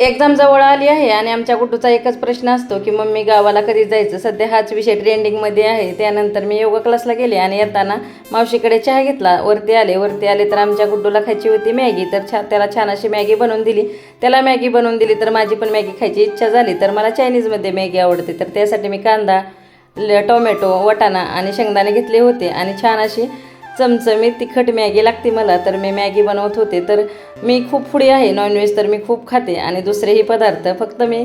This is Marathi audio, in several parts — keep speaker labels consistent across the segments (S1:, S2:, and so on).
S1: एक्झाम जवळ आली आहे आणि आमच्या गुड्डूचा एकच प्रश्न असतो की मम्मी गावाला कधी जायचं. सध्या हाच विषय ट्रेंडिंगमध्ये आहे. त्यानंतर मी योगा क्लासला गेले आणि येताना मावशीकडे चहा घेतला. वरती आले तर आमच्या गुड्डूला खायची होती मॅगी. तर त्याला छान अशी मॅगी बनवून दिली. त्याला मॅगी बनवून दिली तर माझी पण मॅगी खायची इच्छा झाली. तर मला चायनीजमध्ये मॅगी आवडते. तर त्यासाठी मी कांदा, टोमॅटो, वाटाणा आणि शेंगदाणे घेतले होते आणि छान अशी चमचमीत तिखट मॅगी लागते मला. तर मी मॅगी बनवत होते. तर मी खूप फूडी आहे. नॉनव्हेज तर मी खूप खाते आणि दुसरेही पदार्थ. फक्त मी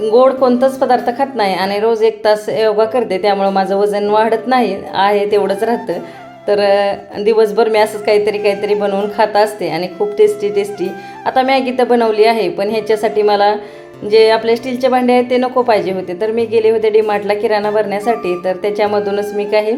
S1: गोड कोणताच पदार्थ खात नाही आणि रोज 1 तास योगा करते. त्यामुळं माझं वजन वाढत नाही आहे, तेवढंच राहतं. तर दिवसभर मी असंच काहीतरी बनवून खात असते आणि खूप टेस्टी आता मॅगी तर बनवली आहे. पण ह्याच्यासाठी मला जे आपले स्टीलचे भांडे आहेत ते नको पाहिजे होते. तर मी गेले होते डीमार्टला किराणा भरण्यासाठी. तर त्याच्यामधूनच मी काही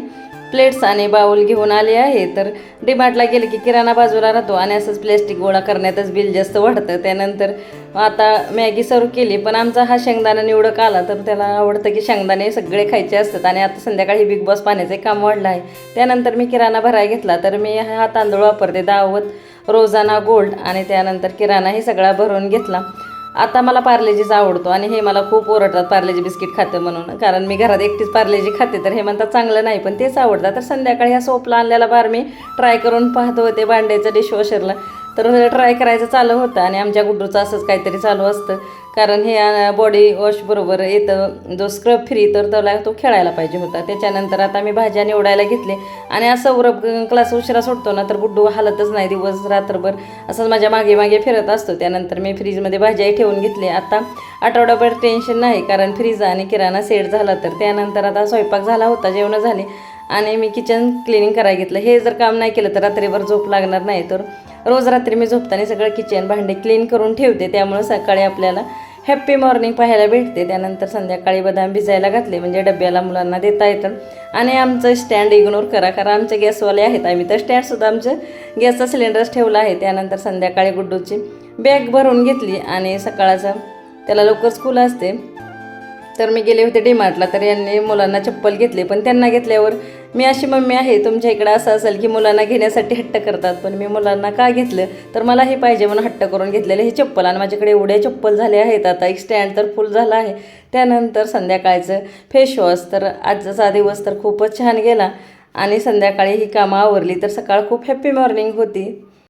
S1: प्लेट्स आणि बाउल घेऊन आले आहे. तर डीमार्टला गेले की किराणा बाजूला राहतो आणि असंच प्लॅस्टिक गोळा करण्यातच बिल जास्त वाढतं. त्यानंतर आता मॅगी सर्व केली. पण आमचा हा शेंगदाणा निवडक आला तर त्याला आवडतं की शेंगदाणे सगळे खायचे असतात आणि आता संध्याकाळी बिग बॉस पाहण्याचं काम वाढलं आहे. त्यानंतर मी किराणा भरायला घेतला. तर मी हा तांदूळ वापरते दावत रोजाना गोल्ड आणि त्यानंतर किराणाही सगळा भरून घेतला. आता मला पार्लेजीच आवडतो आणि हे मला खूप ओरडतात पार्लेजी बिस्किट खातं म्हणून. कारण मी घरात एकटीच पार्लेजी खाते. तर हे म्हणतात चांगलं नाही, पण तेच आवडतात. तर संध्याकाळी हा सोपला आणलेला बार मी ट्राय करून पाहतो होते भांड्याचं डिशवॉशरला. तर ट्राय करायचं चालू होतं आणि आमच्या गुड्डूचं असंच काहीतरी चालू असतं. कारण हे बॉडी वॉश बरोबर येतं जो स्क्रब फ्री, तर त्याला तो खेळायला पाहिजे होता. त्याच्यानंतर आता मी भाज्या निवडायला घेतले आणि असं क्लास उशिरा सुटतो ना तर गुड्डू हालतच नाही. दिवस रात्रभर असंच माझ्या मागे फिरत असतो. त्यानंतर मी फ्रीजमध्ये भाज्याही ठेवून घेतले. आता आठवडाभर टेन्शन नाही, कारण फ्रीज आणि किराणा सेट झाला. तर त्यानंतर आता स्वयंपाक झाला होता, जेवणं झाले आणि मी किचन क्लिनिंग करायला घेतलं. हे जर काम नाही केलं तर रात्रीभर झोप लागणार नाही. तर रोज रात्री मी झोपताना सगळं किचन भांडे क्लीन करून ठेवते. त्यामुळं सकाळी आपल्याला हॅप्पी मॉर्निंग पाहायला भेटते. त्यानंतर संध्याकाळी बदाम भिजायला घातले म्हणजे डब्याला मुलांना देता येतं. आणि आमचं स्टँड इग्नोर करा, कारण आमचे गॅसवाले आहेत. आम्ही तर स्टँडसुद्धा आमचं गॅसचा सिलेंडरच ठेवला आहे. त्यानंतर संध्याकाळी गुड्डूची बॅग भरून घेतली आणि सकाळचं त्याला लवकर स्कूल असते. तर मी गेले होते डीमार्टला. तर यांनी मुलांना चप्पल घेतले. पण त्यांना घेतल्यावर मी अशी मम्मी आहे, तुमच्या इकडं असं असेल की मुलांना घेण्यासाठी हट्ट करतात. पण मी मुलांना का घेतलं तर मला हे पाहिजे म्हणून हट्ट करून घेतलेलं हे चप्पल. आणि माझ्याकडे एवढ्या चप्पल झाले आहेत. आता एक स्टँड तर फुल झाला आहे. त्यानंतर संध्याकाळचं फेसवॉश. तर आजचा दिवस तर खूपच छान गेला आणि संध्याकाळी ही कामं आवरली तर सकाळ खूप हॅप्पी मॉर्निंग होती.